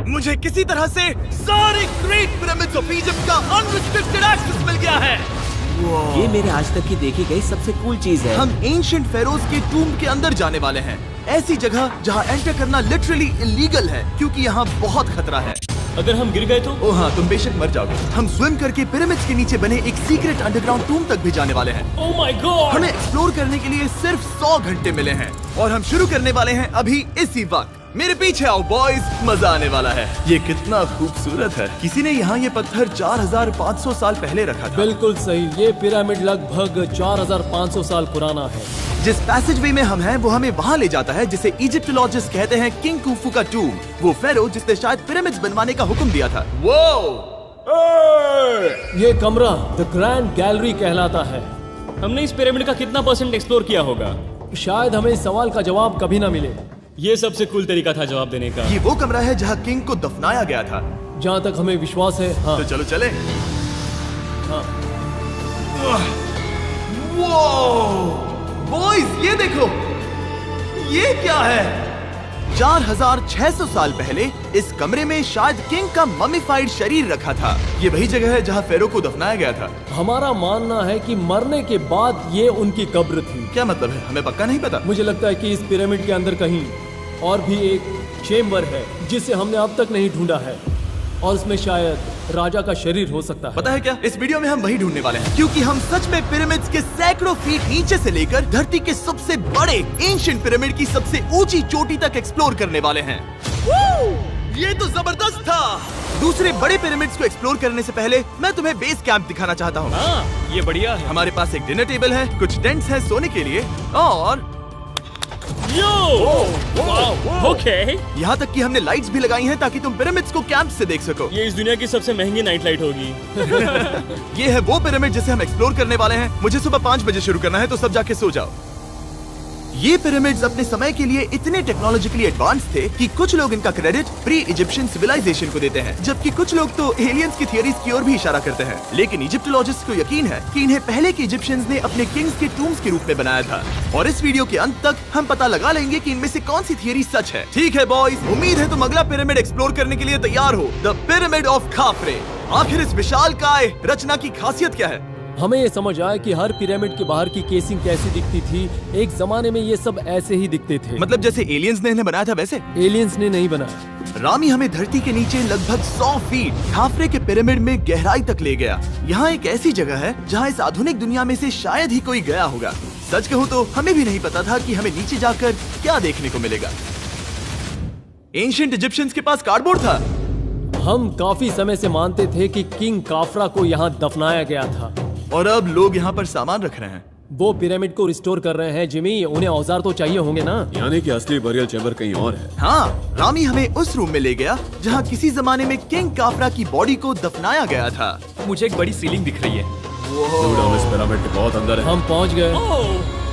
मुझे किसी तरह से सारे ग्रेट पिरामिड्स ऑफ इजिप्ट का अनरिस्ट्रिक्टेड एक्सेस मिल गया है। ये मेरे आज तक की देखी गई सबसे कूल चीज है। हम एंशिएंट फेरोज के टूम के अंदर जाने वाले हैं, ऐसी जगह जहाँ एंटर करना लिटरली इलीगल है क्योंकि यहाँ बहुत खतरा है। अगर हम गिर गए तो? ओह हाँ, तुम बेशक मर जाओगे। हम स्विम करके पिरामिड्स के नीचे बने एक सीक्रेट अंडरग्राउंड टूम तक भी जाने वाले हैं। Oh my God! हमें एक्सप्लोर करने के लिए सिर्फ 100 घंटे मिले हैं और हम शुरू करने वाले हैं अभी इसी वक्त। मेरे पीछे आओ बॉयज, मजा आने वाला है। ये कितना खूबसूरत है। किसी ने यहाँ ये पत्थर 4500 साल पहले रखा था। बिल्कुल सही, ये पिरामिड लगभग 4500 साल पुराना है। जिस पैसेजवे में हम हैं वो हमें वहाँ ले जाता है जिसे इजिप्टोलॉजिस्ट कहते हैं किंग कुफू का टूम, वो फेरो जिसने शायद पिरामिड्स बनवाने का हुक्म दिया था। वो ये कमरा द ग्रैंड गैलरी कहलाता है। हमने इस पिरामिड का कितना % एक्सप्लोर किया होगा? शायद हमें इस सवाल का जवाब कभी ना मिले। ये सबसे कूल तरीका था जवाब देने का। ये वो कमरा है जहाँ किंग को दफनाया गया था। जहाँ तक हमें विश्वास है। हाँ। तो चलो चले। हाँ। बॉयज ये देखो, ये क्या है? 4600 साल पहले इस कमरे में शायद किंग का ममीफाइड शरीर रखा था। ये वही जगह है जहाँ फेरो को दफनाया गया था। हमारा मानना है कि मरने के बाद ये उनकी कब्र थी। क्या मतलब है? हमें पक्का नहीं पता। मुझे लगता है कि इस पिरामिड के अंदर कहीं और भी एक चेम्बर है जिसे हमने अब तक नहीं ढूंढा है और उसमें शायद राजा का शरीर हो सकता है। पता है क्या, इस वीडियो में हम वही ढूंढने वाले हैं क्योंकि हम सच में पिरामिड्स के सैकड़ों फीट नीचे से लेकर धरती के सबसे बड़े एंशिएंट पिरामिड की सबसे ऊंची चोटी तक एक्सप्लोर करने वाले हैं। ये तो जबरदस्त था। दूसरे बड़े पिरामिड्स को एक्सप्लोर करने से पहले मैं तुम्हें बेस कैंप दिखाना चाहता हूँ। हाँ, ये बढ़िया है। हमारे पास एक डिनर टेबल है, कुछ टेंट्स हैं सोने के लिए और ओके। यहाँ तक कि हमने लाइट्स भी लगाई हैं ताकि तुम पिरामिड्स को कैंप से देख सको। ये इस दुनिया की सबसे महंगी नाइट लाइट होगी। ये है वो पिरामिड जिसे हम एक्सप्लोर करने वाले हैं। मुझे सुबह 5 बजे शुरू करना है तो सब जाके सो जाओ। ये पिरामिड्स अपने समय के लिए इतने टेक्नोलॉजिकली एडवांस थे कि कुछ लोग इनका क्रेडिट प्री इजिप्शियन सिविलाइजेशन को देते हैं, जबकि कुछ लोग तो एलियंस की थियरीज की ओर भी इशारा करते हैं। लेकिन इजिप्टोलॉजिस्ट को यकीन है कि इन्हें पहले के इजिप्शियंस ने अपने किंग्स के टूम्स के रूप में बनाया था। और इस वीडियो के अंत तक हम पता लगा लेंगे कि इनमें से कौन सी थियरी सच है। ठीक है बॉयज, उम्मीद है तुम अगला पिरामिड एक्सप्लोर करने के लिए तैयार हो, द पिरामिड ऑफ खाफरे। आखिर इस विशालकाय रचना की खासियत क्या है? हमें ये समझ आया कि हर पिरामिड के बाहर की केसिंग कैसी दिखती थी। एक जमाने में ये सब ऐसे ही दिखते थे। मतलब जैसे एलियंस ने इन्हें बनाया था वैसे? एलियंस ने नहीं बनाया। रामी हमें धरती के नीचे लगभग 100 फीट खाफरे के पिरामिड में गहराई तक ले गया। यहाँ एक ऐसी जगह है जहाँ इस आधुनिक दुनिया में से शायद ही कोई गया होगा। सच कहूँ तो हमें भी नहीं पता था कि हमें नीचे जाकर क्या देखने को मिलेगा। एंशिएंट इजिप्शियंस के पास कार्डबोर्ड था। हम काफी समय से मानते थे कि किंग काफरा को यहाँ दफनाया गया था और अब लोग यहाँ पर सामान रख रहे हैं। वो पिरामिड को रिस्टोर कर रहे हैं। जिमी, उन्हें औजार तो चाहिए होंगे ना? यानी कि असली बरियल चैम्बर कहीं और है। हाँ, रामी हमें उस रूम में ले गया जहाँ किसी जमाने में किंग काफरा की बॉडी को दफनाया गया था। मुझे एक बड़ी सीलिंग दिख रही है। हम इस पिरामिड के बहुत अंदर है। हम पहुँच गए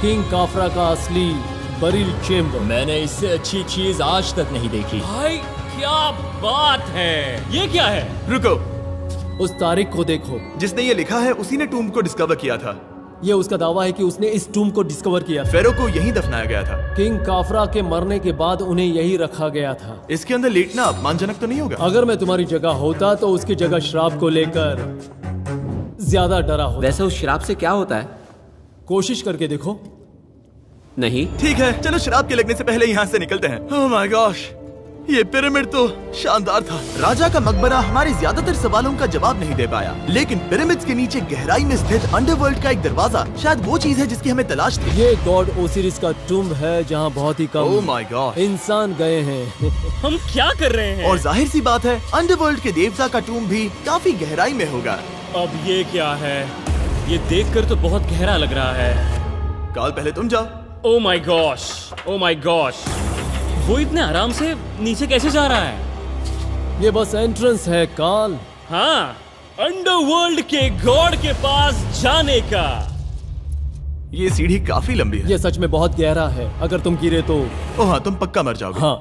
किंग काफरा का असली बरियल चेम्बर। मैंने इससे अच्छी चीज आज तक नहीं देखी। भाई क्या बात है! ये क्या है? रुको, उस तारीख को देखो। जिसने ये लिखा है उसी ने टूम को डिस्कवर किया था। ये उसका दावा है कि उसने इस टूम को डिस्कवर किया। फेरो को यहीं दफनाया गया था। किंग काफरा के मरने के बाद उन्हें यही रखा गया था। इसके अंदर लेटना अपमानजनक तो नहीं होगा? अगर मैं तुम्हारी जगह होता तो उसकी जगह श्राप को लेकर ज्यादा डरा होता। वैसे उस शराब से क्या होता है? कोशिश करके देखो। नहीं। ठीक है, चलो शराब के लगने से पहले यहाँ से निकलते हैं। ओह माय गॉश, ये पिरामिड तो शानदार था। राजा का मकबरा हमारे ज्यादातर सवालों का जवाब नहीं दे पाया, लेकिन पिरामिड्स के नीचे गहराई में स्थित अंडरवर्ल्ड का एक दरवाजा शायद वो चीज है जिसकी हमें तलाश थी। ये गॉड ओसिरिस का टूम्ब है जहाँ बहुत ही कम ओह माय गॉड इंसान गए हैं। हम क्या कर रहे हैं? और जाहिर सी बात है अंडरवर्ल्ड के देवता का टूम्ब भी काफी गहराई में होगा। अब ये क्या है? ये देखकर तो बहुत गहरा लग रहा है। काल, पहले तुम जाओ। Oh my gosh, oh my gosh, वो इतने आराम से नीचे कैसे जा रहा है? ये बस एंट्रेंस है काल। हाँ, अंडरवर्ल्ड के गॉड के पास जाने का। ये सीढ़ी काफी लंबी है। ये सच में बहुत गहरा है। अगर तुम गिरे तो ओह हाँ, तुम पक्का मर जाओगे। हाँ।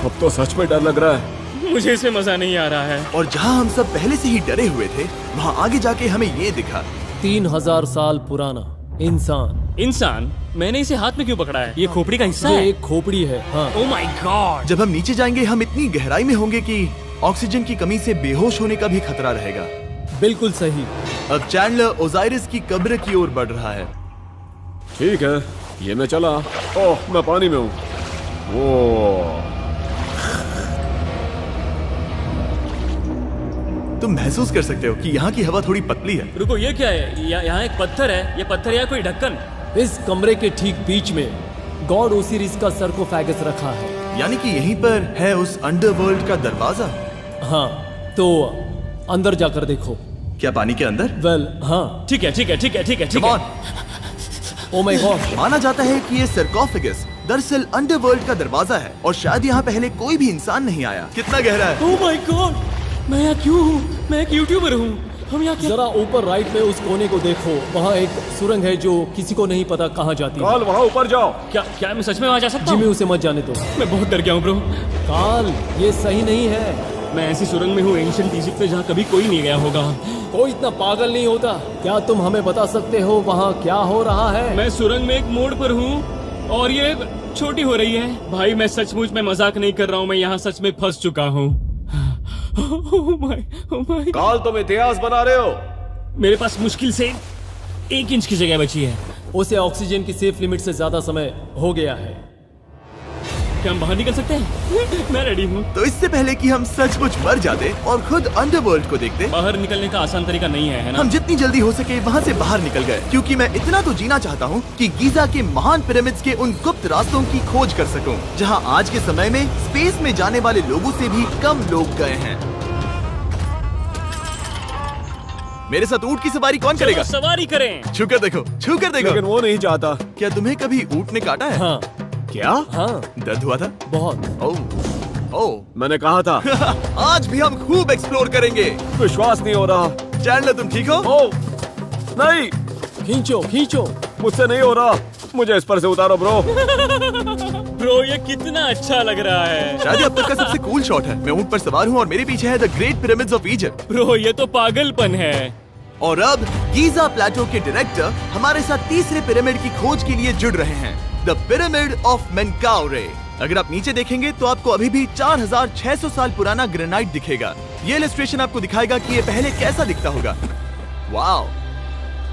अब तो सच में डर लग रहा है। मुझे इसमें मजा नहीं आ रहा है। और जहाँ हम सब पहले से ही डरे हुए थे, वहाँ आगे जाके हमें ये दिखा। 3000 साल पुराना इंसान। इंसान? मैंने इसे हाथ में क्यों पकड़ा है? ये खोपड़ी का हिस्सा ये है। एक खोपड़ी है। हाँ, ओह माय गॉड। जब हम नीचे जाएंगे हम इतनी गहराई में होंगे कि ऑक्सीजन की कमी से बेहोश होने का भी खतरा रहेगा। बिल्कुल सही। अब चैंडलर ओजाइरिस की कब्र की ओर बढ़ रहा है। ठीक है, ये मैं चला। ओह, मैं पानी में हूँ। वो तुम महसूस कर सकते हो कि यहाँ की हवा थोड़ी पतली है। रुको, ये क्या है? यहाँ एक पत्थर है। ये पत्थर या कोई ढक्कन? इस कमरे के ठीक बीच में गॉड ओसिरिस का सरकोफेगस रखा है। यानी कि यहीं पर है उस अंडरवर्ल्ड का दरवाजा। हाँ, तो अंदर जाकर देखो। क्या पानी के अंदर? वेल, हाँ। ठीक है, ठीक है, ठीक है, ठीक है, ठीक Come है। on। Oh my God. माना जाता है कि ये सरकोफेगस दरअसल अंडरवर्ल्ड का दरवाजा है और शायद यहाँ पहले कोई भी इंसान नहीं आया। कितना गहरा है? ओह माय गॉड, मैं यहाँ क्यों हूँ? मैं एक यूट्यूबर हूँ। हम यहाँ क्या? जरा ऊपर राइट में उस कोने को देखो, वहाँ एक सुरंग है जो किसी को नहीं पता कहाँ जाती है। काल, वहाँ ऊपर जाओ। क्या मैं सच में वहाँ जा सकता जिमी, हूँ? उसे मत जाने दो। मैं बहुत डर गया हूँ ब्रो। काल, ये सही नहीं है। मैं ऐसी सुरंग में हूँ एंशिएंट इजिप्ट में जहाँ कभी कोई नहीं गया होगा। कोई इतना पागल नहीं होता। क्या तुम हमें बता सकते हो वहाँ क्या हो रहा है? मैं सुरंग में एक मोड़ पर हूँ और ये छोटी हो रही है। भाई मैं सचमुच में मजाक नहीं कर रहा हूँ, मैं यहाँ सच में फंस चुका हूँ। Oh my. काल, तुम इतिहास बना रहे हो। मेरे पास मुश्किल से 1 इंच की जगह बची है। उसे ऑक्सीजन की सेफ लिमिट से ज्यादा समय हो गया है। क्या हम बाहर निकल सकते हैं? मैं रेडी हूँ। तो इससे पहले कि हम सचमुच मर जाते और खुद अंडरवर्ल्ड को देखते, बाहर निकलने का आसान तरीका नहीं है ना? हम जितनी जल्दी हो सके वहाँ से बाहर निकल गए, क्योंकि मैं इतना तो जीना चाहता हूँ कि गीजा के महान पिरामिड्स के उन गुप्त रास्तों की खोज कर सकूं, जहाँ आज के समय में स्पेस में जाने वाले लोगों से भी कम लोग गए हैं। मेरे साथ ऊंट की सवारी कौन चलो करेगा? सवारी करें। छूकर देखो, छूकर देखो। लेकिन वो नहीं चाहता। क्या तुम्हें कभी ऊंट ने काटा है? हाँ, क्या? हाँ, दर्द हुआ था? बहुत। ओह, मैंने कहा था। आज भी हम खूब एक्सप्लोर करेंगे। विश्वास नहीं हो रहा। चैंडलर, तुम ठीक हो? ओह, नहीं, खींचो, खींचो। मुझसे नहीं हो रहा। मुझे इस पर से उतारो ब्रो। ब्रो ये कितना अच्छा लग रहा है। शायद ये अब तक का सबसे कूल शॉट है। मैं ऊंट पर सवार हूँ और मेरे पीछे है the great pyramids of Egypt. Bro ये तो पागलपन है। और अब गीजा प्लेटो के डायरेक्टर हमारे साथ तीसरे पिरामिड की खोज के लिए जुड़ रहे हैं, द पिरामिड ऑफ मेनकाउरे। अगर आप नीचे देखेंगे तो आपको अभी भी 4600 साल पुराना ग्रेनाइट दिखेगा। ये इलस्ट्रेशन आपको दिखाएगा कि ये पहले कैसा दिखता होगा। वाओ!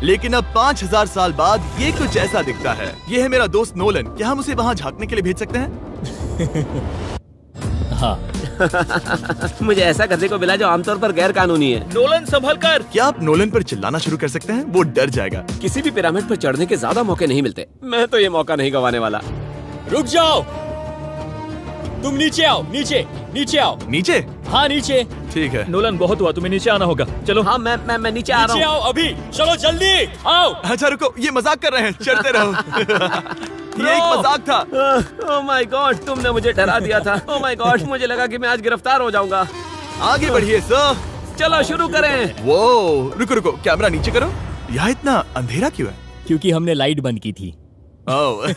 लेकिन अब 5000 साल बाद ये कुछ ऐसा दिखता है। ये है मेरा दोस्त नोलन। क्या हम उसे वहाँ झांकने के लिए भेज सकते हैं? हाँ। मुझे ऐसा करने को मिला जो आमतौर पर गैर कानूनी है। नोलन संभल कर। क्या आप नोलन पर चिल्लाना शुरू कर सकते हैं? वो डर जाएगा। किसी भी पिरामिड पर चढ़ने के ज्यादा मौके नहीं मिलते। मैं तो ये मौका नहीं गंवाने वाला। रुक जाओ, तुम नीचे आओ। नीचे नीचे आओ। नीचे? हाँ नीचे। ठीक है। नोलन बहुत हुआ, तुम्हें नीचे आना होगा। चलो। हाँ, मैं नीचे आ नीचे रहा हूँ। आओ अभी। चलो जल्दी आओ। अच्छा रुको, ये मजाक कर रहे हैं, चढ़ते रहो। ये एक मजाक था। ओह माय गॉड, तुमने मुझे डरा दिया था। ओह माय गॉड, मुझे लगा कि मैं आज गिरफ्तार हो जाऊंगा। आगे बढ़िए सर। चलो शुरू करें। वो रुको रुको, कैमरा नीचे करो। यहाँ इतना अंधेरा क्यों है? क्योंकि हमने लाइट बंद की थी। ओह,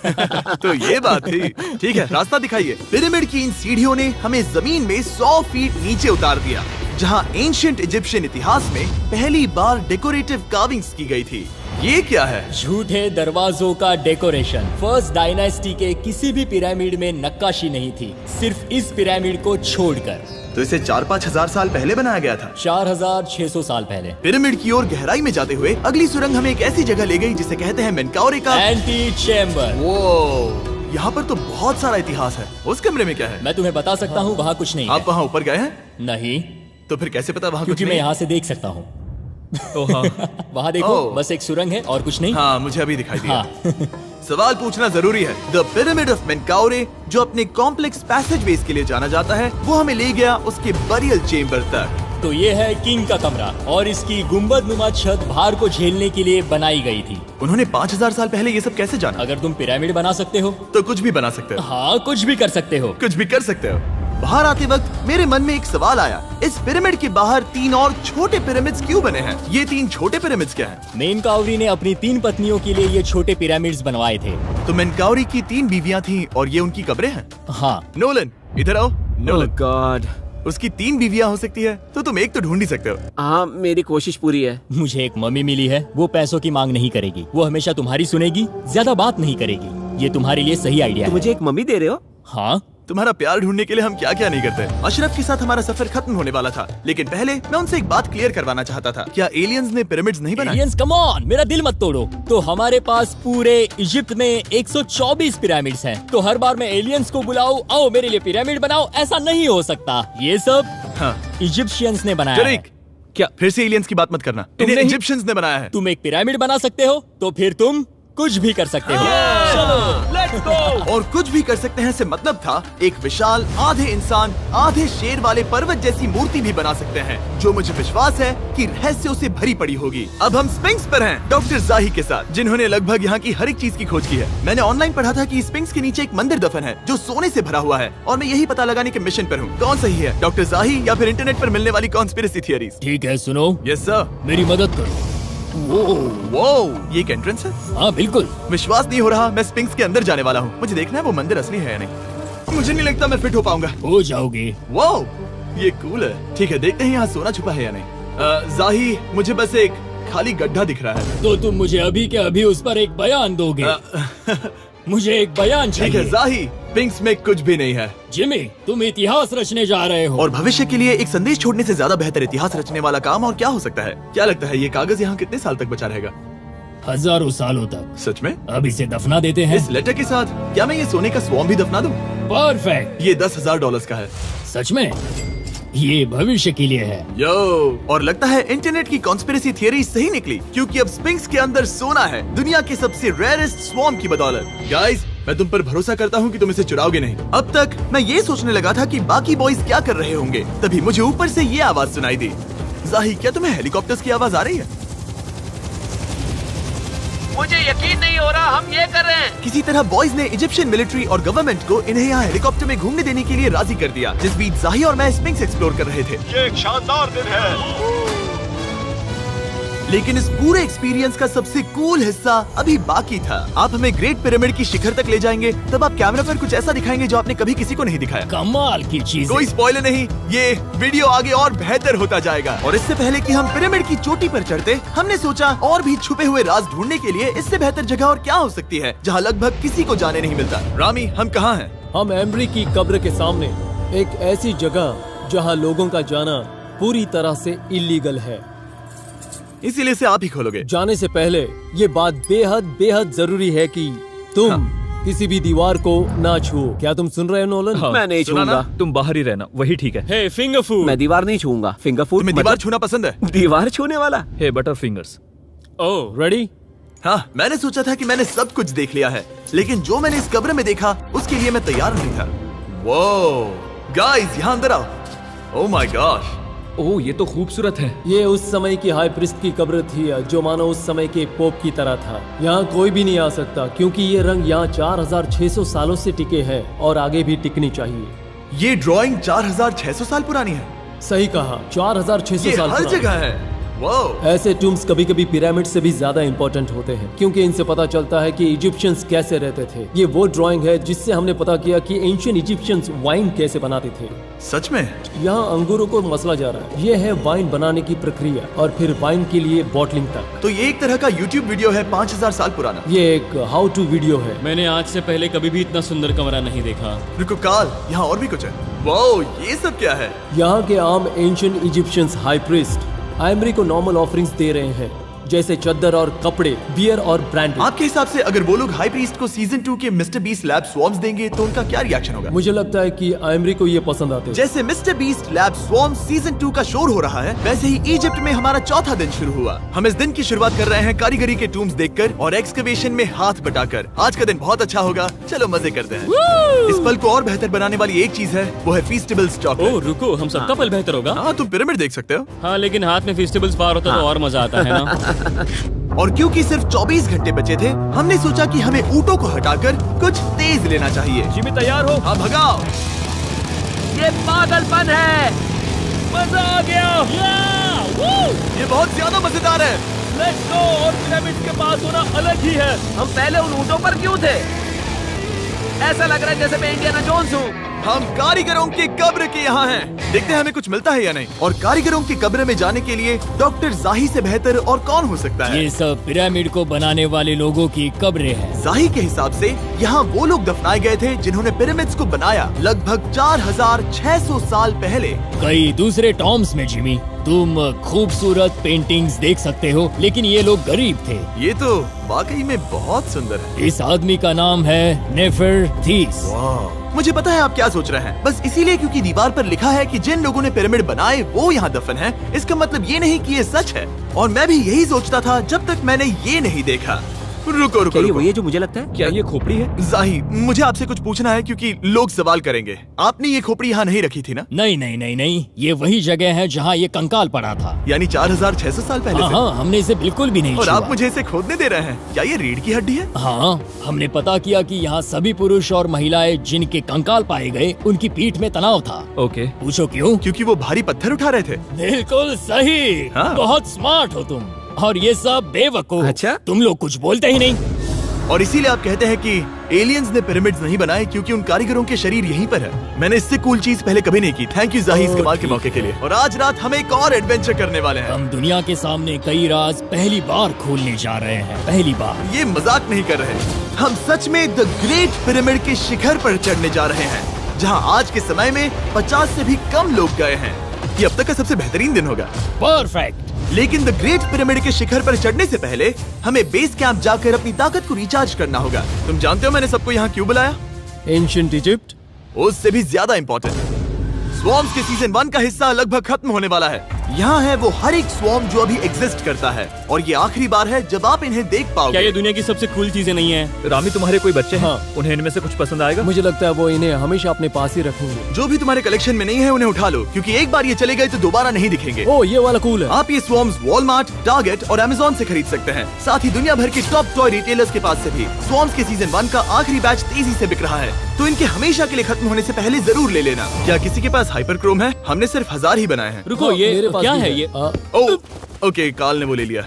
तो ये बात थी। ठीक है, रास्ता दिखाइए। पिरामिड की इन सीढ़ियों ने हमें जमीन में 100 फीट नीचे उतार दिया, जहाँ एंशिएंट इजिप्शियन इतिहास में पहली बार डेकोरेटिव कार्विंग्स की गई थी। ये क्या है? झूठे दरवाजों का डेकोरेशन। फर्स्ट डायनेस्टी के किसी भी पिरामिड में नक्काशी नहीं थी, सिर्फ इस पिरामिड को छोड़कर। तो इसे 4-5 हजार साल पहले बनाया गया था। 4600 साल पहले। पिरामिड की ओर गहराई में जाते हुए अगली सुरंग हमें एक ऐसी जगह ले गई जिसे कहते हैं मेनकाउरे का एंटी चैम्बर। वो यहाँ पर तो बहुत सारा इतिहास है। उस कमरे में क्या है? मैं तुम्हें बता सकता हूँ, वहाँ कुछ नहीं आप है। वहाँ ऊपर गए हैं? नहीं, तो फिर कैसे पता वहाँ कुछ क्योंकि मैं नहीं? यहाँ से देख सकता हूँ। वहाँ देखो, ओह। बस एक सुरंग है और कुछ नहीं। हाँ, मुझे अभी दिखाई दिया। हाँ। सवाल पूछना जरूरी है। द पिरामिड ऑफ मेनकाउरे, जो अपने कॉम्प्लेक्स पैसेजवेज के लिए जाना जाता है, वो हमें ले गया उसके बरियल चेम्बर तक। तो ये है किंग का कमरा और इसकी गुंबद नुमा छत भार को झेलने के लिए बनाई गई थी। उन्होंने 5000 साल पहले ये सब कैसे जाना? अगर तुम पिरामिड बना सकते हो तो कुछ भी बना सकते हो। हाँ, कुछ भी कर सकते हो। कुछ भी कर सकते हो। बाहर आते वक्त मेरे मन में एक सवाल आया, इस पिरामिड के बाहर 3 और छोटे पिरामिड्स क्यों बने हैं? ये 3 छोटे पिरामिड्स क्या हैं? मेनकाउरी ने अपनी 3 पत्नियों के लिए ये छोटे पिरामिड्स बनवाए थे। तो मेनकाउरी की 3 बीवियां थीं और ये उनकी कब्रें हैं। हाँ। नोलन, इधर आओ। नोलन, गॉड, उसकी 3 बीवियां हो सकती है, तो तुम एक तो ढूंढ ही सकते हो। हाँ, मेरी कोशिश पूरी है। मुझे एक मम्मी मिली है, वो पैसों की मांग नहीं करेगी, वो हमेशा तुम्हारी सुनेगी, ज्यादा बात नहीं करेगी। ये तुम्हारे लिए सही आइडिया तो है। मुझे एक मम्मी दे रहे हो? हाँ, तुम्हारा प्यार ढूंढने के लिए हम क्या क्या नहीं करते। अशरफ के साथ हमारा सफर खत्म होने वाला था, लेकिन पहले मैं उनसे एक बात क्लियर करवाना चाहता था। क्या एलियंस ने पिरामिड्स नहीं बनाए? एलियंस, कम ऑन, मेरा दिल मत तोड़ो। तो हमारे पास पूरे इजिप्ट में 124 पिरामिड्स हैं। तो हर बार मैं एलियंस को बुलाऊं, आओ मेरे लिए पिरामिड बनाओ, ऐसा नहीं हो सकता। ये सब हाँ। इजिप्शियंस ने बनाया है। जरीक, क्या फिर से एलियंस की बात मत करना। इन्हें नहीं- इजिप्शियंस ने बनाया है। तुम एक पिरामिड बना सकते हो, तो फिर तुम कुछ भी कर सकते हो। Let's go. और कुछ भी कर सकते हैं से मतलब था एक विशाल आधे इंसान आधे शेर वाले पर्वत जैसी मूर्ति भी बना सकते हैं, जो मुझे विश्वास है कि रहस्यों से भरी पड़ी होगी। अब हम स्पिंक्स पर हैं, डॉक्टर जाही के साथ, जिन्होंने लगभग यहाँ की हर एक चीज की खोज की है। मैंने ऑनलाइन पढ़ा था कि स्पिंक्स के नीचे एक मंदिर दफन है जो सोने से भरा हुआ है, और मैं यही पता लगाने के मिशन पर हूँ। कौन सही है, डॉक्टर जाही या फिर इंटरनेट पर मिलने वाली कॉन्स्पिरेसी थियरीज? ठीक है, सुनो, यस सर। मेरी मदद करो। वो ये एक एंट्रेंस है? हाँ बिल्कुल। विश्वास नहीं हो रहा, मैं स्पिंक्स के अंदर जाने वाला हूँ। मुझे देखना है वो मंदिर असली है या नहीं। मुझे नहीं लगता मैं फिट हो पाऊंगा। हो जाओगे। वो ये कूल है। ठीक है, देखते हैं यहाँ सोना छुपा है या नहीं। जाही, मुझे बस एक खाली गड्ढा दिख रहा है। तो तुम मुझे अभी के अभी उस पर एक बयान दोगे? मुझे एक बयान ठीक है चाहिए। जाही, स्पिंक्स में कुछ भी नहीं है। जिमी, तुम इतिहास रचने जा रहे हो। और भविष्य के लिए एक संदेश छोड़ने से ज्यादा बेहतर इतिहास रचने वाला काम और क्या हो सकता है? क्या लगता है ये कागज यहाँ कितने साल तक बचा रहेगा? हजारों सालों तक। सच में? अब इसे दफना देते हैं। इस लेटर के साथ क्या मैं ये सोने का स्वॉर्म भी दफना दूं? परफेक्ट। ये $10,000 का है। सच में? ये भविष्य के लिए है। यो, और लगता है इंटरनेट की कॉन्स्पिरेसी थियरी सही निकली, क्योंकि अब स्पिंक्स के अंदर सोना है, दुनिया के सबसे रेयरेस्ट स्वॉर्म की बदौलत। गाइस, मैं तुम पर भरोसा करता हूँ कि तुम इसे चुराओगे नहीं। अब तक मैं ये सोचने लगा था कि बाकी बॉयज क्या कर रहे होंगे, तभी मुझे ऊपर से ये आवाज सुनाई दी। जाही, क्या तुम्हें हेलीकॉप्टर्स की आवाज आ रही है? मुझे यकीन नहीं हो रहा हम ये कर रहे हैं। किसी तरह बॉयज ने इजिप्शियन मिलिट्री और गवर्नमेंट को इन्हें यहाँ हेलीकॉप्टर में घूमने देने के लिए राजी कर दिया, जिस बीच जाही और मैं स्पिंक्स एक्सप्लोर कर रहे थे। ये एक शानदार दिन है। लेकिन इस पूरे एक्सपीरियंस का सबसे कूल हिस्सा अभी बाकी था। आप हमें ग्रेट पिरामिड की शिखर तक ले जाएंगे, तब आप कैमरा पर कुछ ऐसा दिखाएंगे जो आपने कभी किसी को नहीं दिखाया। कमाल की चीज। कोई स्पॉइलर नहीं, ये वीडियो आगे और बेहतर होता जाएगा। और इससे पहले कि हम पिरामिड की चोटी पर चढ़ते, हमने सोचा और भी छुपे हुए राज ढूंढने के लिए इससे बेहतर जगह और क्या हो सकती है, जहाँ लगभग किसी को जाने नहीं मिलता। रामी, हम कहाँ हैं? हम एम्ब्री की कब्र के सामने, एक ऐसी जगह जहां लोगों का जाना पूरी तरह से इलीगल है। इसीलिए इसे आप ही खोलोगे। जाने से पहले ये बात बेहद बेहद जरूरी है कि तुम किसी भी दीवार को ना छुओ। क्या तुम सुन रहे हो नोलन? मैं नहीं सुना छूंगा। ना? तुम बाहर ही रहना, वही ठीक है। हे फिंगर फूड। मैं दीवार नहीं छूंगा। फिंगर फूड तुम्हें दीवार छूना पसंद है? दीवार छूने वाला? हे बटर फिंगर्स। ओह, रेडी? हाँ, मैंने सोचा था कि मैंने सब कुछ देख लिया है, लेकिन जो मैंने इस कब्र में देखा उसके लिए मैं तैयार नहीं था। वो गाइस, यहाँ अंदर आओ। ओह माय गॉश, ओह, ये तो खूबसूरत है। ये उस समय की हाई प्रिस्ट की कब्र थी, जो मानो उस समय के पोप की तरह था। यहाँ कोई भी नहीं आ सकता, क्योंकि ये रंग यहाँ 4600 सालों से टिके हैं और आगे भी टिकनी चाहिए। ये ड्राइंग 4600 साल पुरानी है। सही कहा, 4600 ये साल हर पुरानी। जगह है। वो ऐसे टूम्स कभी कभी पिरामिड से भी ज्यादा इंपॉर्टेंट होते हैं, क्योंकि इनसे पता चलता है कि इजिप्शियंस कैसे रहते थे। ये वो ड्राइंग है जिससे हमने पता किया कि एंशियंट इजिप्शियंस वाइन कैसे बनाते थे। सच में? यहाँ अंगूरों को मसला जा रहा है। ये है वाइन बनाने की प्रक्रिया और फिर वाइन के लिए बॉटलिंग तक। तो ये एक तरह का YouTube वीडियो है 5000 साल पुराना। ये एक हाउ टू वीडियो है। मैंने आज से पहले कभी भी इतना सुंदर कमरा नहीं देखा। रुको काल, यहाँ और भी कुछ है। वो ये सब क्या है? यहाँ के आम एंशियंट इजिप्शियंस हाई प्रीस्ट आइमरी को नॉर्मल ऑफरिंग्स दे रहे हैं, जैसे चद्दर और कपड़े, बियर और ब्रांड। आपके हिसाब से अगर वो लोग हाई प्रीस्ट को सीजन 2 के मिस्टर बीस्ट लैब स्वॉर्म्स देंगे तो उनका क्या रिएक्शन होगा? मुझे लगता है कि आइमरी को ये पसंद आते हैं। जैसे मिस्टर बीस्ट लैब स्वॉर्म्स सीजन 2 का शोर हो रहा है, वैसे ही इजिप्ट में हमारा चौथा दिन शुरू हुआ। हम इस दिन की शुरुआत कर रहे हैं कारीगरी के टूम्स देखकर और एक्सकवेशन में हाथ बटाकर। आज का दिन बहुत अच्छा होगा, चलो मजे करते हैं। इस पल को और बेहतर बनाने वाली एक चीज है, वो है फीस्टेबल स्टॉक। ओह रुको, हम सबका पल बेहतर होगा। हाँ, तुम पिरामिड देख सकते हो। हाँ, लेकिन हाथ में फेस्टिवल्स बार होता तो और मजा आता है ना। और क्योंकि सिर्फ 24 घंटे बचे थे, हमने सोचा कि हमें ऊँटों को हटाकर कुछ तेज लेना चाहिए। जिमी तैयार हो? हाँ, भगाओ। ये पागलपन है। मजा आ गया। ये बहुत ज्यादा मजेदार है। Let's go. और पिरामिड के पास होना अलग ही है। हम पहले उन ऊँटों पर क्यों थे? ऐसा लग रहा है जैसे मैं इंडियाना जोन्स हूँ। हम कारीगरों की कब्र के यहाँ हैं। देखते हैं हमें कुछ मिलता है या नहीं। और कारीगरों की कब्र में जाने के लिए डॉक्टर जाही से बेहतर और कौन हो सकता है? ये सब पिरामिड को बनाने वाले लोगों की कब्रें हैं। जाही के हिसाब से यहाँ वो लोग दफनाए गए थे जिन्होंने पिरामिड्स को बनाया लगभग 4600 साल पहले। कई दूसरे टॉम्स में जिमी, तुम खूबसूरत पेंटिंग्स देख सकते हो, लेकिन ये लोग गरीब थे। ये तो वाकई में बहुत सुंदर है। इस आदमी का नाम है नेफरथीस। मुझे पता है आप क्या सोच रहे हैं, बस इसीलिए क्योंकि दीवार पर लिखा है कि जिन लोगों ने पिरामिड बनाए वो यहाँ दफन है, इसका मतलब ये नहीं कि ये सच है। और मैं भी यही सोचता था जब तक मैंने ये नहीं देखा। रुको रुको रुको। ये जो मुझे लगता है, क्या ये खोपड़ी है? जाही, मुझे आपसे कुछ पूछना है क्योंकि लोग सवाल करेंगे। आपने ये खोपड़ी यहाँ नहीं रखी थी ना? नहीं नहीं नहीं नहीं, ये वही जगह है जहाँ ये कंकाल पड़ा था। यानी 4600 साल पहले से? हाँ, हमने इसे बिल्कुल भी नहीं और छुआ। आप मुझे इसे खोदने दे रहे हैं? क्या ये रीढ़ की हड्डी है? हाँ, हमने पता किया कि यहाँ सभी पुरुष और महिलाएं जिनके कंकाल पाए गए उनकी पीठ में तनाव था। ओके। पूछो क्यों? क्योंकि वो भारी पत्थर उठा रहे थे। बिल्कुल सही। हाँ। बहुत स्मार्ट हो तुम। और ये सब बेवकूफ। अच्छा? तुम लोग कुछ बोलते ही नहीं। और इसीलिए आप कहते हैं कि एलियंस ने पिरामिड्स नहीं बनाए क्योंकि उन कारीगरों के शरीर यहीं पर है। मैंने इससे कूल चीज पहले कभी नहीं की। थैंक यू जाही इस कमाल के मौके के लिए। और आज रात हम एक और एडवेंचर करने वाले हैं। हम दुनिया के सामने कई राज पहली बार खोलने जा रहे हैं। पहली बार। ये मजाक नहीं कर रहे। हम सच में द ग्रेट पिरामिड के शिखर पर चढ़ने जा रहे हैं, जहां आज के समय में 50 से भी कम लोग गए हैं। ये अब तक का सबसे बेहतरीन दिन होगा। परफेक्ट। लेकिन द ग्रेट पिरामिड के शिखर पर चढ़ने से पहले हमें बेस कैंप जाकर अपनी ताकत को रिचार्ज करना होगा। तुम जानते हो मैंने सबको यहाँ क्यों बुलाया? Ancient Egypt. उससे भी ज्यादा इम्पोर्टेंट, स्वॉर्म्स के सीजन 1 का हिस्सा लगभग खत्म होने वाला है। यहाँ है वो हर एक स्वॉर्म जो अभी एग्जिस्ट करता है, और ये आखिरी बार है जब आप इन्हें देख क्या पाओगे। ये दुनिया की सबसे कूल चीजें नहीं है? रामी, तुम्हारे कोई बच्चे हैं? हाँ। उन्हें इनमें से कुछ पसंद आएगा? मुझे लगता है वो इन्हें हमेशा अपने पास ही रखेंगे। जो भी तुम्हारे कलेक्शन में नहीं है उन्हें उठा लो, क्योंकि एक बार ये चले गए तो दोबारा नहीं दिखेंगे। ओ, ये वाला कूल है। आप ये स्वॉर्म्स वॉलमार्ट, टारगेट और अमेज़न से खरीद सकते हैं। साथ ही दुनिया भर के टॉप टॉय रिटेलर्स के पास से भी। स्वॉर्म्स के सीजन 1 का आखिरी बैच तेजी से बिक रहा है, तो इनके हमेशा के लिए खत्म होने से पहले जरूर ले लेना। क्या किसी के पास हाइपर क्रोम है? हमने सिर्फ 1000 ही बनाए हैं। रुको, हाँ, ये मेरे पास क्या भी है ये? ओ, ओके, काल ने वो ले लिया।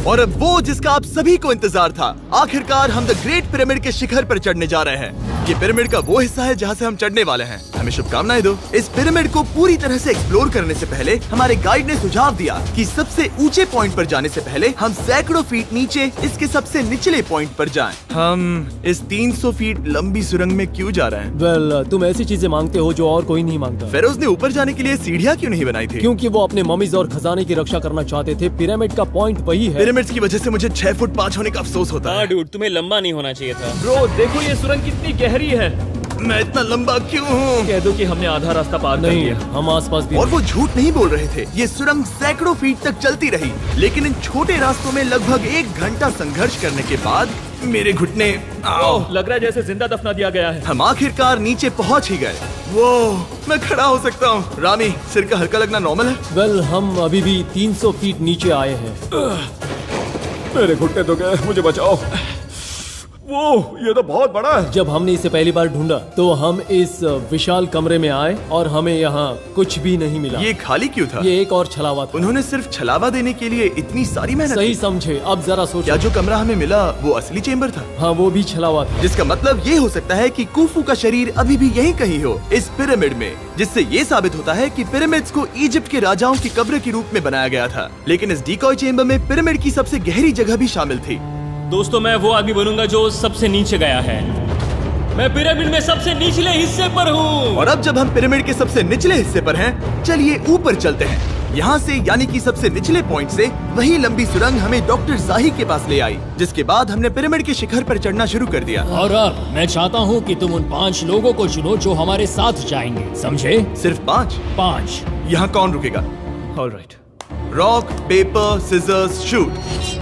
और अब वो जिसका आप सभी को इंतजार था, आखिरकार हम द ग्रेट पिरामिड के शिखर पर चढ़ने जा रहे हैं। ये पिरामिड का वो हिस्सा है जहाँ से हम चढ़ने वाले हैं। हमें शुभकामनाएं दो। इस पिरामिड को पूरी तरह से एक्सप्लोर करने से पहले हमारे गाइड ने सुझाव दिया कि सबसे ऊंचे पॉइंट पर जाने से पहले हम सैकड़ों फीट नीचे इसके सबसे निचले पॉइंट पर जाएं। हम इस 300 फीट लंबी सुरंग में क्यों जा रहे हैं? वेल, तुम ऐसी चीजें मांगते हो जो और कोई नहीं मांगता। फेरोज ने ऊपर जाने के लिए सीढ़ियाँ क्यों नहीं बनाई थी? क्योंकि वो अपने ममीज और खजाने की रक्षा करना चाहते थे। पिरामिड का पॉइंट वही है। पिरामिड्स की वजह से मुझे 6 फुट 5 होने का अफसोस होता है। हाँ डूड, तुम्हें लंबा नहीं होना चाहिए था। ब्रो, देखो ये सुरंग कितनी गहरी है। मैं इतना लंबा क्यों हूँ? कह दो कि हमने आधा रास्ता पार कर नहीं, लिया। हम आसपास भी। और वो झूठ नहीं बोल रहे थे। ये सुरंग सैकड़ों फीट तक चलती रही, लेकिन इन छोटे रास्तों में लगभग 1 घंटा संघर्ष करने के बाद मेरे घुटने ओह, लग रहा है जैसे जिंदा दफना दिया गया है। हम आखिरकार नीचे पहुंच ही गए। वो मैं खड़ा हो सकता हूँ। रामी, सिर का हल्का लगना नॉर्मल है? वेल, हम अभी भी 300 फीट नीचे आए हैं। मेरे घुटने तो गए, मुझे बचाओ। वो ये तो बहुत बड़ा है। जब हमने इसे पहली बार ढूंढा तो हम इस विशाल कमरे में आए और हमें यहाँ कुछ भी नहीं मिला। ये खाली क्यों था? ये एक और छलावा था। उन्होंने सिर्फ छलावा देने के लिए इतनी सारी मेहनत सही की? समझे। अब जरा क्या सोचो। जो कमरा हमें मिला वो असली चेम्बर था? हाँ, वो भी छलावा था। जिसका मतलब ये हो सकता है कि कुफू का शरीर अभी भी यहीं कहीं हो, इस पिरामिड में, जिससे ये साबित होता है कि पिरामिड्स को इजिप्ट के राजाओं की कब्र के रूप में बनाया गया था। लेकिन इस डिकॉय चेम्बर में पिरामिड की सबसे गहरी जगह भी शामिल थी। दोस्तों, मैं वो आदमी बनूंगा जो सबसे नीचे गया है। मैं पिरामिड में सबसे निचले हिस्से पर हूँ। और अब जब हम पिरामिड के सबसे निचले हिस्से पर हैं, चलिए ऊपर चलते हैं। यहाँ से यानी कि सबसे निचले पॉइंट से वही लंबी सुरंग हमें डॉक्टर जाही के पास ले आई, जिसके बाद हमने पिरामिड के शिखर पर चढ़ना शुरू कर दिया। और अब मैं चाहता हूँ कि तुम उन 5 लोगों को चुनो जो हमारे साथ जाएंगे, समझे? सिर्फ 5? 5। यहाँ कौन रुकेगा? Alright. Rock, paper, scissors, shoot.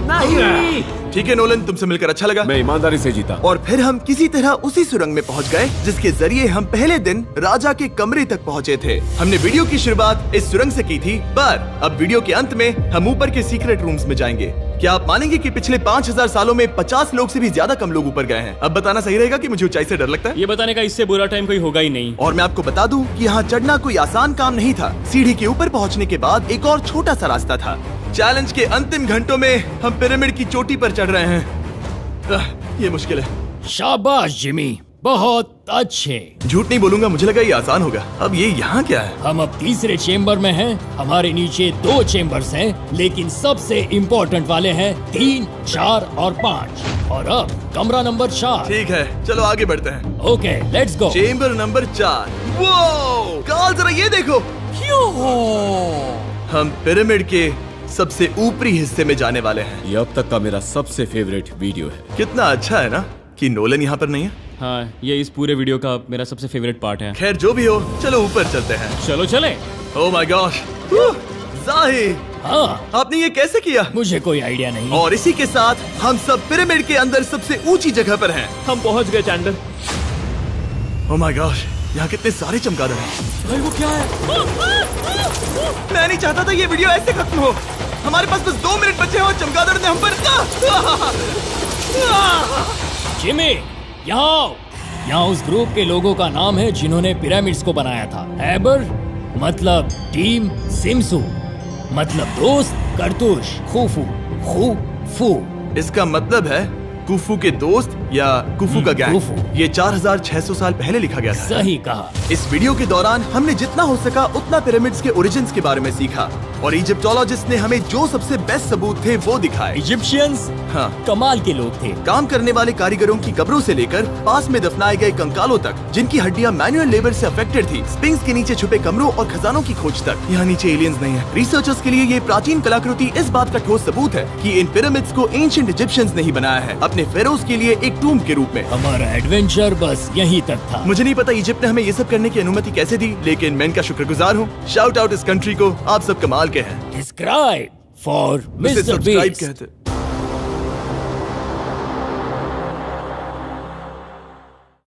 नहीं। ठीक है नोलन, तुमसे मिलकर अच्छा लगा। मैं ईमानदारी से जीता। और फिर हम किसी तरह उसी सुरंग में पहुंच गए जिसके जरिए हम पहले दिन राजा के कमरे तक पहुंचे थे। हमने वीडियो की शुरुआत इस सुरंग से की थी, पर अब वीडियो के अंत में हम ऊपर के सीक्रेट रूम्स में जाएंगे। क्या आप मानेंगे कि पिछले 5000 सालों में 50 लोग से भी ज्यादा कम लोग ऊपर गए हैं? अब बताना सही रहेगा कि मुझे ऊंचाई से डर लगता है? ये बताने का इससे बुरा टाइम कोई होगा ही नहीं। और मैं आपको बता दूं कि यहाँ चढ़ना कोई आसान काम नहीं था। सीढ़ी के ऊपर पहुँचने के बाद एक और छोटा सा रास्ता था। चैलेंज के अंतिम घंटों में हम पिरामिड की चोटी पर चढ़ रहे हैं। ये मुश्किल है। शाबाश जिमी, बहुत अच्छे। झूठ नहीं बोलूंगा, मुझे लगा ये आसान होगा। अब ये यहाँ क्या है? हम अब तीसरे चेम्बर में हैं। हमारे नीचे 2 चेम्बर्स हैं, लेकिन सबसे इम्पोर्टेंट वाले हैं 3, 4 और 5। और अब कमरा नंबर 4। ठीक है, चलो आगे बढ़ते हैं। Okay, let's go. Chamber number 4। वो कार्ल, जरा ये देखो। हम पिरामिड के सबसे ऊपरी हिस्से में जाने वाले हैं। ये अब तक का मेरा सबसे फेवरेट वीडियो है। कितना अच्छा है ना कि नोलन यहाँ पर नहीं है। हाँ, ये इस पूरे वीडियो का मेरा सबसे फेवरेट पार्ट है। खैर जो भी हो, चलो ऊपर चलते हैं। चलो चले। ओह माय गॉश, जाहिर, हाँ, आपने ये कैसे किया? मुझे कोई आइडिया नहीं। और इसी के साथ हम सब पिरामिड के अंदर सबसे ऊंची जगह पर हैं। हम पहुंच गए चैंडलर। ओह माय गॉश, यहाँ कितने सारे चमगादड़ हैं। भाई वो क्या है? मैं नहीं चाहता था ये वीडियो ऐसे खत्म हो। हमारे पास बस 2 मिनट बचे हैं और चमगादड़ ने हम पर जिमी, यहाँ उस ग्रुप के लोगों का नाम है जिन्होंने पिरामिड्स को बनाया था। एबर मतलब टीम, सिमसू मतलब दोस्त, करतूश, खूफू। इसका मतलब है कुफू के दोस्त या कुफू का गैंग। कुफू। ये 4600 साल पहले लिखा गया था। सही कहा। इस वीडियो के दौरान हमने जितना हो सका उतना पिरामिड्स के ओरिजिन्स के बारे में सीखा और इजिप्टोलॉजिस्ट ने हमें जो सबसे बेस्ट सबूत थे वो दिखाए। इजिप्शियंस हाँ, कमाल के लोग थे। काम करने वाले कारीगरों की कब्रों से लेकर पास में दफनाए गए कंकालों तक, जिनकी हड्डियां मैनुअल लेबर से अफेक्टेड थी, स्पिंक्स के नीचे छुपे कमरों और खजानों की खोज तक। यहाँ नीचे एलियंस नहीं है। रिसर्चर्स के लिए ये प्राचीन कलाकृति इस बात का ठोस सबूत है कि इन पिरामिड्स को एंशिएंट इजिप्शियंस ने ही बनाया है, अपने फेरोज के लिए एक टूम्ब के रूप में। हमारा एडवेंचर बस यहीं तक था। मुझे नहीं पता इजिप्ट ने हमें ये सब करने की अनुमति कैसे दी, लेकिन मैं इनका शुक्रगुजार हूँ। शाउट आउट इस कंट्री को, आप सब कमाल के हैं। Subscribe for उसे Mr. Subscribe Beast। कहते